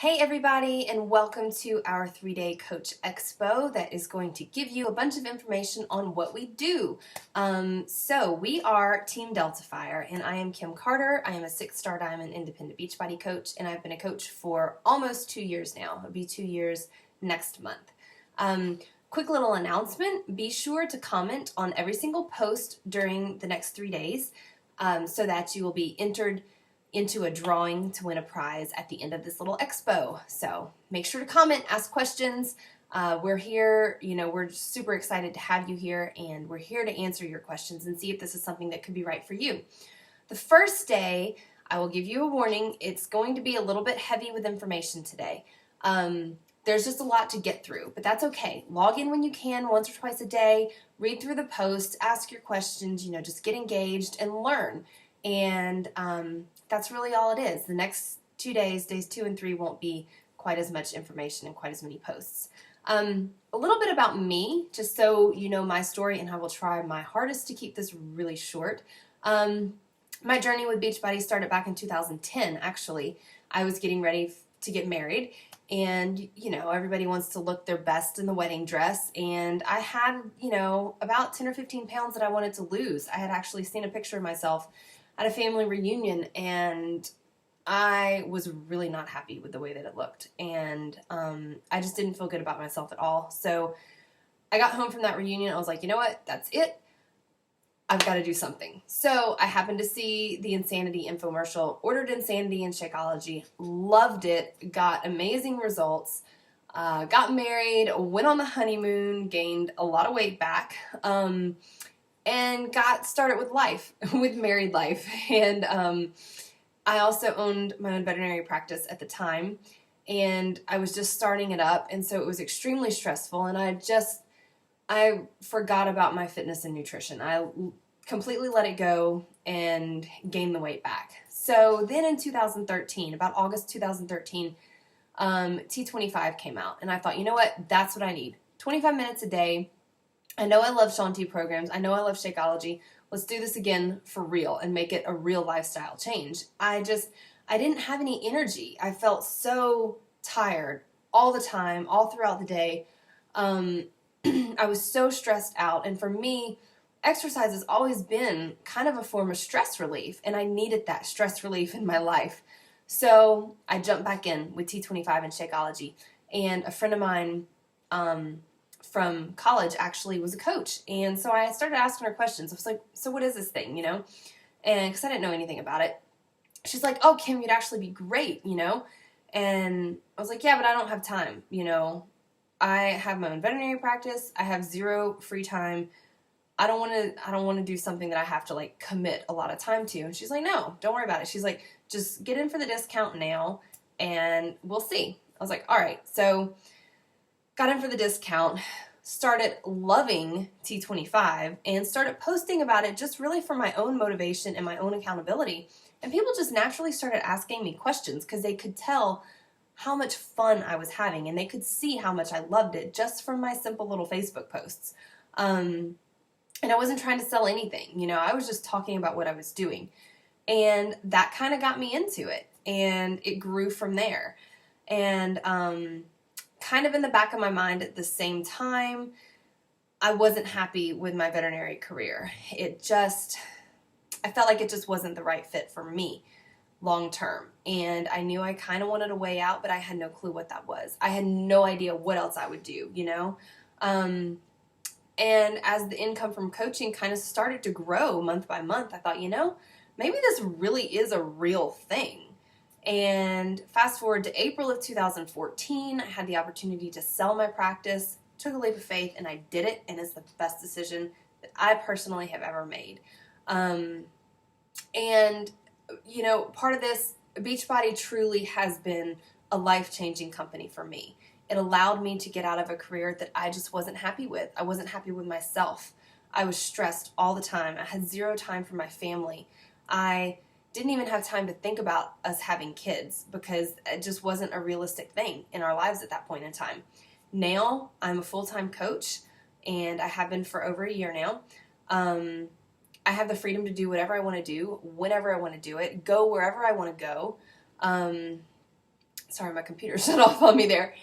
Hey everybody, and welcome to our 3-day Coach Expo that is going to give you a bunch of information on what we do. So we are Team Delta Fire, and I am Kim Carter. I am a 6-star Diamond Independent Beachbody coach, and I've been a coach for almost 2 years now. It'll be 2 years next month. Quick little announcement, be sure to comment on every single post during the next 3 days so that you will be entered into a drawing to win a prize at the end of this little expo. So make sure to comment, ask questions. We're here, we're super excited to have you here, and we're here to answer your questions and see if this is something that could be right for you. The first day, I will give you a warning, it's going to be a little bit heavy with information today. There's just a lot to get through, but that's okay. Log in when you can, once or twice a day, read through the posts, ask your questions, just get engaged and learn. And that's really all it is. The next 2 days, days 2 and 3, won't be quite as much information and quite as many posts. A little bit about me, just so you know my story, and I will try my hardest to keep this really short. My journey with Beachbody started back in 2010, actually. I was getting ready to get married, and, everybody wants to look their best in the wedding dress, and I had, about 10 or 15 pounds that I wanted to lose. I had actually seen a picture of myself at a family reunion, and I was really not happy with the way that it looked, and I just didn't feel good about myself at all. So I got home from that reunion, I was like, you know what, that's it. I've got to do something. So I happened to see the Insanity infomercial, ordered Insanity and Shakeology, loved it, got amazing results, got married, went on the honeymoon, gained a lot of weight back, and got started with life, with married life. And I also owned my own veterinary practice at the time, and I was just starting it up, and so it was extremely stressful, and I forgot about my fitness and nutrition. I completely let it go and gained the weight back. So then in 2013, about August 2013, T25 came out, and I thought, you know what, that's what I need. 25 minutes a day. I know I love Shanti programs. I know I love Shakeology. Let's do this again for real and make it a real lifestyle change. I didn't have any energy. I felt so tired all the time, all throughout the day. I was so stressed out, and for me, exercise has always been kind of a form of stress relief, and I needed that stress relief in my life. So I jumped back in with T25 and Shakeology, and a friend of mine from college actually was a coach, and so I started asking her questions. I was like, so what is this thing, and because I didn't know anything about it. She's like, oh, Kim, you'd actually be great, and I was like, yeah, but I don't have time, I have my own veterinary practice. I have zero free time. I don't want to do something that I have to commit a lot of time to. And she's like, no, don't worry about it. She's like, just get in for the discount now and we'll see. I was like, all right. So got in for the discount, started loving T25, and started posting about it just really for my own motivation and my own accountability. And people just naturally started asking me questions because they could tell how much fun I was having, and they could see how much I loved it just from my simple little Facebook posts. And I wasn't trying to sell anything, I was just talking about what I was doing. And that kind of got me into it, and it grew from there. And kind of in the back of my mind at the same time, I wasn't happy with my veterinary career. I felt like it just wasn't the right fit for me long term. And I knew I kind of wanted a way out, but I had no clue what that was. I had no idea what else I would do, And as the income from coaching kind of started to grow month by month, I thought, maybe this really is a real thing. And fast forward to April of 2014, I had the opportunity to sell my practice, took a leap of faith, and I did it, and it's the best decision that I personally have ever made. Part of this, Beachbody truly has been a life-changing company for me. It allowed me to get out of a career that I just wasn't happy with. I wasn't happy with myself. I was stressed all the time. I had zero time for my family. I didn't even have time to think about us having kids because it just wasn't a realistic thing in our lives at that point in time. Now, I'm a full-time coach, and I have been for over a year now. I have the freedom to do whatever I want to do, whenever I want to do it, go wherever I want to go. Sorry, my computer shut off on me there.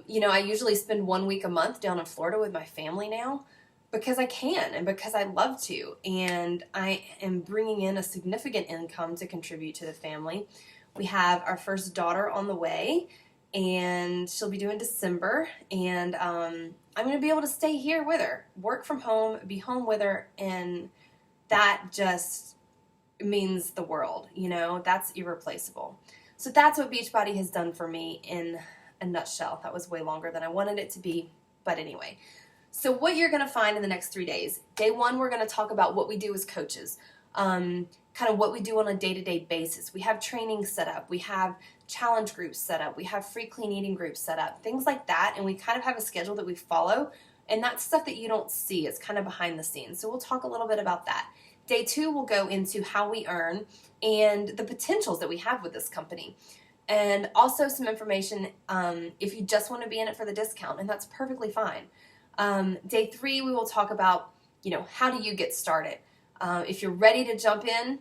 You know, I usually spend 1 week a month down in Florida with my family now because I can and because I love to. And I am bringing in a significant income to contribute to the family. We have our first daughter on the way, and she'll be due in December. And I'm going to be able to stay here with her, work from home, be home with her, and that just means the world, you know, that's irreplaceable. So that's what Beachbody has done for me in a nutshell. That was way longer than I wanted it to be, but anyway. So what you're going to find in the next 3 days, day one, we're going to talk about what we do as coaches, kind of what we do on a day-to-day basis. We have training set up. We have challenge groups set up. We have free clean eating groups set up, things like that. And we kind of have a schedule that we follow. And that's stuff that you don't see. It's kind of behind the scenes. So we'll talk a little bit about that. Day two, we'll go into how we earn and the potentials that we have with this company. And also some information if you just want to be in it for the discount, and that's perfectly fine. Day three, we will talk about, you know, how do you get started? If you're ready to jump in,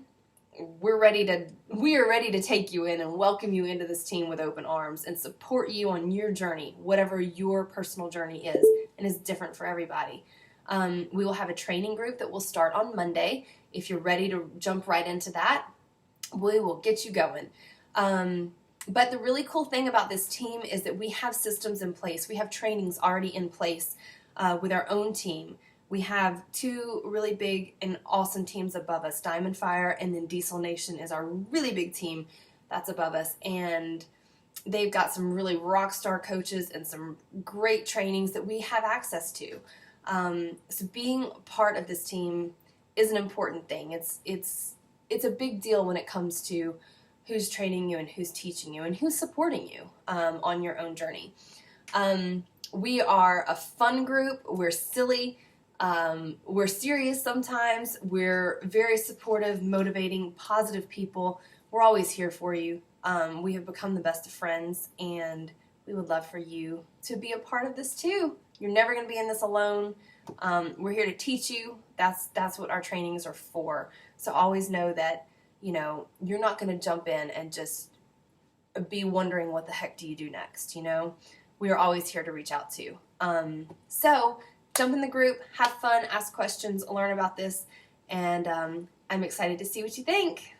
we are ready to take you in and welcome you into this team with open arms and support you on your journey, whatever your personal journey is, and is different for everybody. We will have a training group that will start on Monday. If you're ready to jump right into that, we will get you going. But the really cool thing about this team is that we have systems in place. We have trainings already in place with our own team. We have two really big and awesome teams above us, Diamond Fire, and then Diesel Nation is our really big team that's above us. And they've got some really rock star coaches and some great trainings that we have access to. So being part of this team is an important thing. It's a big deal when it comes to who's training you and who's teaching you and who's supporting you on your own journey. We are a fun group. We're silly. We're serious sometimes. We're very supportive, motivating, positive people. We're always here for you. We have become the best of friends, and we would love for you to be a part of this too. You're never going to be in this alone. We're here to teach you. That's what our trainings are for. So always know that, you know, you're not going to jump in and just be wondering what the heck do you do next, you know? We are always here to reach out to. So jump in the group, have fun, ask questions, learn about this, and I'm excited to see what you think.